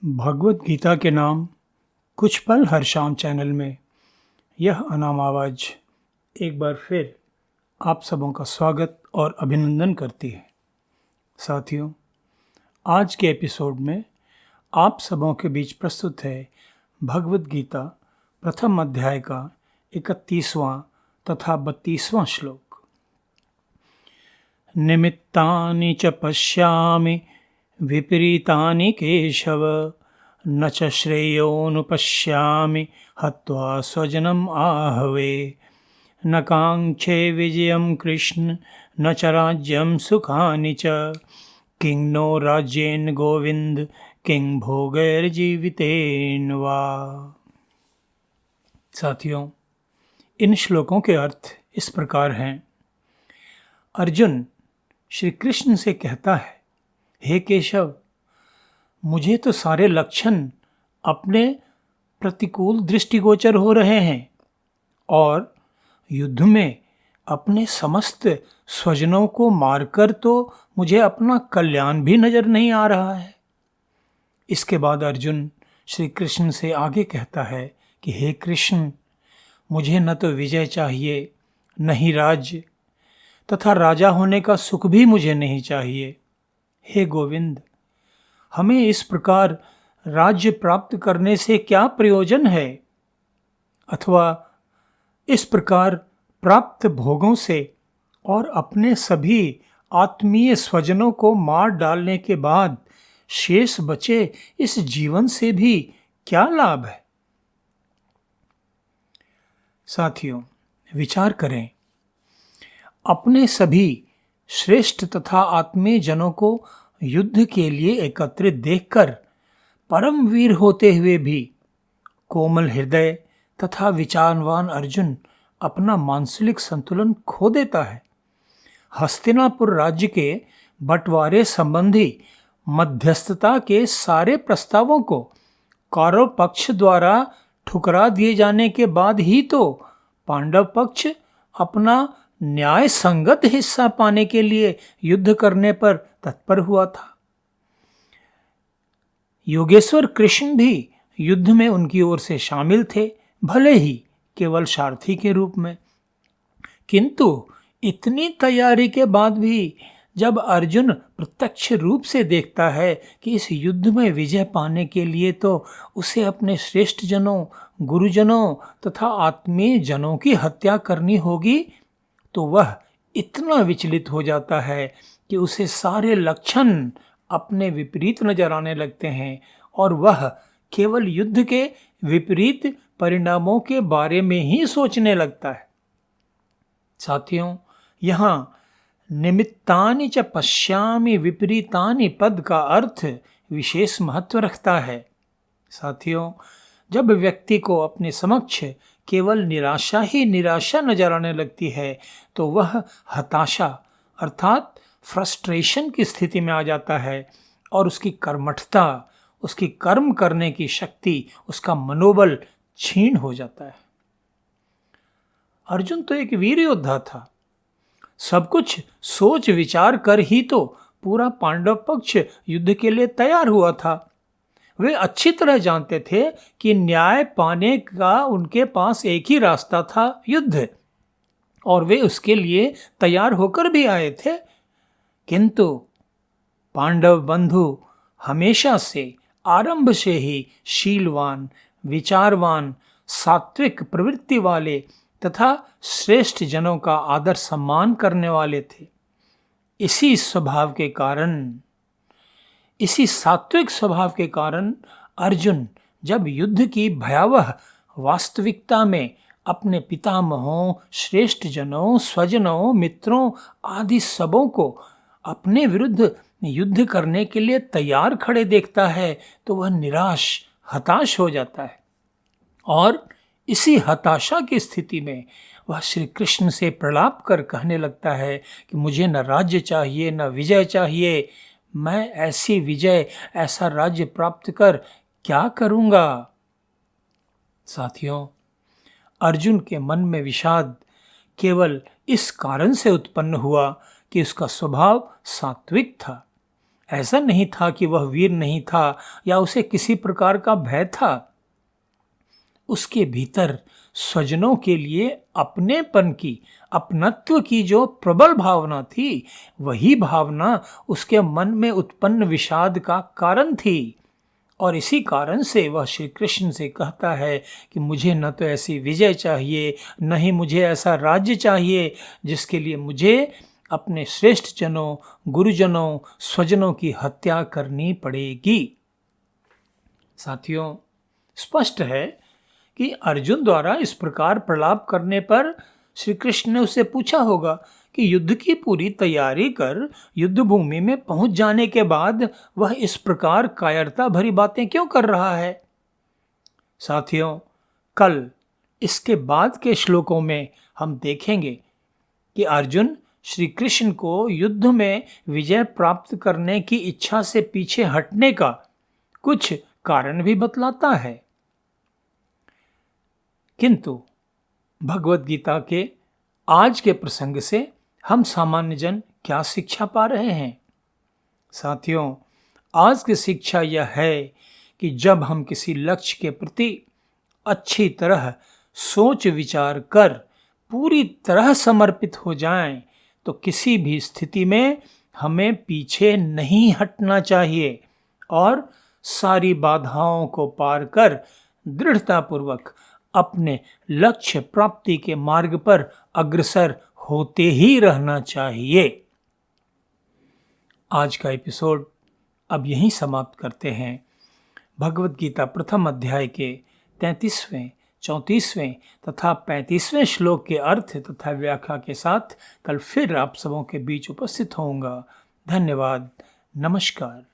भगवत गीता के नाम कुछ पल हर शाम चैनल में यह अनाम आवाज़ एक बार फिर आप सबों का स्वागत और अभिनंदन करती है। साथियों, आज के एपिसोड में आप सबों के बीच प्रस्तुत है भगवत गीता प्रथम अध्याय का 31वां तथा 32वां श्लोक। निमित्तानि च पश्यामि विपरीतानि केशव न च श्रेयोनुपश्यामि हत्वा स्वजनम् आहवे न काङ्क्षे विजयं कृष्ण न च राज्यं सुखानि च किं नो राज्येन गोविंद किं भोगैर्जीवितेन वा। साथियों, इन श्लोकों के अर्थ इस प्रकार हैं। अर्जुन श्री कृष्ण से कहता है, हे केशव, मुझे तो सारे लक्षण अपने प्रतिकूल दृष्टिगोचर हो रहे हैं और युद्ध में अपने समस्त स्वजनों को मारकर तो मुझे अपना कल्याण भी नजर नहीं आ रहा है। इसके बाद अर्जुन श्री कृष्ण से आगे कहता है कि हे कृष्ण, मुझे न तो विजय चाहिए, न ही राज्य, तथा राजा होने का सुख भी मुझे नहीं चाहिए। हे गोविंद, हमें इस प्रकार राज्य प्राप्त करने से क्या प्रयोजन है, अथवा इस प्रकार प्राप्त भोगों से और अपने सभी आत्मीय स्वजनों को मार डालने के बाद शेष बचे इस जीवन से भी क्या लाभ है। साथियों, विचार करें, अपने सभी श्रेष्ठ तथा आत्मीय जनों को युद्ध के लिए एकत्रित देखकर परम वीर होते हुए भी कोमल हृदय तथा विचारवान अर्जुन अपना मानसिक संतुलन खो देता है। हस्तिनापुर राज्य के बंटवारे संबंधी मध्यस्थता के सारे प्रस्तावों को कौरव पक्ष द्वारा ठुकरा दिए जाने के बाद ही तो पांडव पक्ष अपना न्याय संगत हिस्सा पाने के लिए युद्ध करने पर तत्पर हुआ था। योगेश्वर कृष्ण भी युद्ध में उनकी ओर से शामिल थे, भले ही केवल सारथी के रूप में। किंतु इतनी तैयारी के बाद भी जब अर्जुन प्रत्यक्ष रूप से देखता है कि इस युद्ध में विजय पाने के लिए तो उसे अपने श्रेष्ठ जनों, गुरुजनों तथा आत्मीय जनों की हत्या करनी होगी, तो वह इतना विचलित हो जाता है कि उसे सारे लक्षण अपने विपरीत नजर आने लगते हैं और वह केवल युद्ध के विपरीत परिणामों के बारे में ही सोचने लगता है। साथियों, यहाँ निमित्तानि च पश्यामि विपरीतानि पद का अर्थ विशेष महत्व रखता है। साथियों, जब व्यक्ति को अपने समक्ष केवल निराशा ही निराशा नजर आने लगती है तो वह हताशा अर्थात फ्रस्ट्रेशन की स्थिति में आ जाता है और उसकी कर्मठता, उसकी कर्म करने की शक्ति, उसका मनोबल क्षीण हो जाता है। अर्जुन तो एक वीर योद्धा था। सब कुछ सोच विचार कर ही तो पूरा पांडव पक्ष युद्ध के लिए तैयार हुआ था। वे अच्छी तरह जानते थे कि न्याय पाने का उनके पास एक ही रास्ता था, युद्ध, और वे उसके लिए तैयार होकर भी आए थे। किंतु पांडव बंधु हमेशा से आरंभ से ही शीलवान, विचारवान, सात्विक प्रवृत्ति वाले तथा श्रेष्ठ जनों का आदर सम्मान करने वाले थे। इसी सात्विक स्वभाव के कारण अर्जुन जब युद्ध की भयावह वास्तविकता में अपने पितामहों, श्रेष्ठ जनों, स्वजनों, मित्रों आदि सबों को अपने विरुद्ध युद्ध करने के लिए तैयार खड़े देखता है तो वह निराश, हताश हो जाता है और इसी हताशा की स्थिति में वह श्री कृष्ण से प्रलाप कर कहने लगता है कि मुझे न राज्य चाहिए, न विजय चाहिए। मैं ऐसी विजय, ऐसा राज्य प्राप्त कर क्या करूंगा। साथियों, अर्जुन के मन में विषाद केवल इस कारण से उत्पन्न हुआ कि उसका स्वभाव सात्विक था ऐसा नहीं था कि वह वीर नहीं था या उसे किसी प्रकार का भय था। उसके भीतर स्वजनों के लिए अपनेपन की, अपनत्व की जो प्रबल भावना थी, वही भावना उसके मन में उत्पन्न विषाद का कारण थी। और इसी कारण से वह श्री कृष्ण से कहता है कि मुझे न तो ऐसी विजय चाहिए, न ही मुझे ऐसा राज्य चाहिए जिसके लिए मुझे अपने श्रेष्ठ जनों, गुरुजनों, स्वजनों की हत्या करनी पड़ेगी। साथियों, स्पष्ट है कि अर्जुन द्वारा इस प्रकार प्रलाप करने पर श्री कृष्ण ने उससे पूछा होगा कि युद्ध की पूरी तैयारी कर युद्ध भूमि में पहुंच जाने के बाद वह इस प्रकार कायरता भरी बातें क्यों कर रहा है। साथियों, कल इसके बाद के श्लोकों में हम देखेंगे कि अर्जुन श्री कृष्ण को युद्ध में विजय प्राप्त करने की इच्छा से पीछे हटने का कुछ कारण भी बतलाता है। किंतु भगवत गीता के आज के प्रसंग से हम सामान्य जन क्या शिक्षा पा रहे हैं। साथियों, आज की शिक्षा यह है कि जब हम किसी लक्ष्य के प्रति अच्छी तरह सोच विचार कर पूरी तरह समर्पित हो जाएं, तो किसी भी स्थिति में हमें पीछे नहीं हटना चाहिए और सारी बाधाओं को पार कर दृढ़तापूर्वक अपने लक्ष्य प्राप्ति के मार्ग पर अग्रसर होते ही रहना चाहिए। आज का एपिसोड अब यहीं समाप्त करते हैं। भगवत गीता प्रथम अध्याय के 33वें, 34वें तथा 35वें श्लोक के अर्थ तथा व्याख्या के साथ कल फिर आप सबों के बीच उपस्थित होऊंगा। धन्यवाद। नमस्कार।